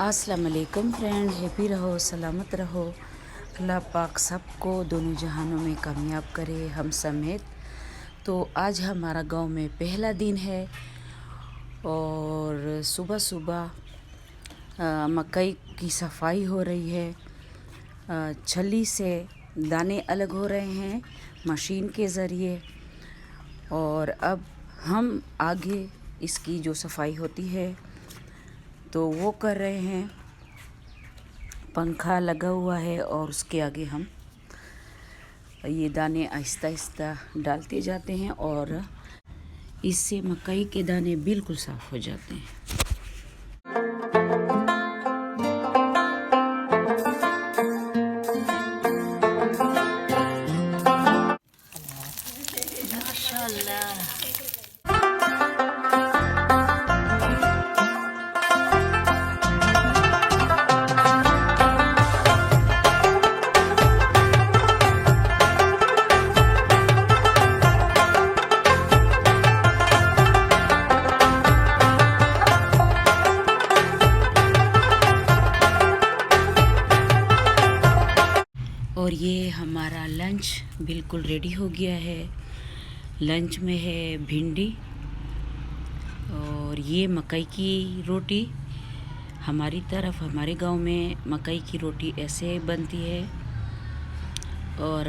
अस्सलाम वालेकुम friend, happy रहो, सलामत रहो। अल्लाह पाक सबको दोनों जहानों में कामयाब करे, हम समेत। तो आज हमारा गांव में पहला दिन है और सुबह सुबह मकई की सफाई हो रही है। छली से दाने अलग हो रहे हैं मशीन के ज़रिए। और अब हम आगे इसकी जो सफाई होती है तो वो कर रहे हैं। पंखा लगा हुआ है और उसके आगे हम ये दाने आहिस्ता आहिस्ता डालते जाते हैं और इससे मकई के दाने बिल्कुल साफ़ हो जाते हैं। माशाल्लाह। और ये हमारा लंच बिल्कुल रेडी हो गया है। लंच में है भिंडी और ये मकई की रोटी। हमारी तरफ, हमारे गांव में मकई की रोटी ऐसे बनती है। और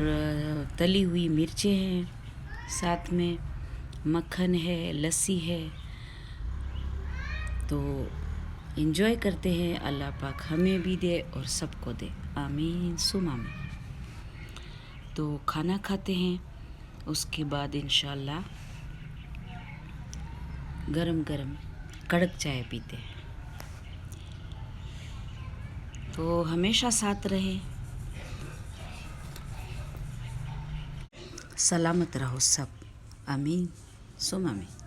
तली हुई मिर्चें हैं, साथ में मक्खन है, लस्सी है। तो एंजॉय करते हैं। अल्लाह पाक हमें भी दे और सबको दे, आमीन सुम आमीन। तो खाना खाते हैं, उसके बाद इंशाल्लाह गरम गरम कड़क चाय पीते हैं। तो हमेशा साथ रहे, सलामत रहो सब, आमीन सुम आमीन।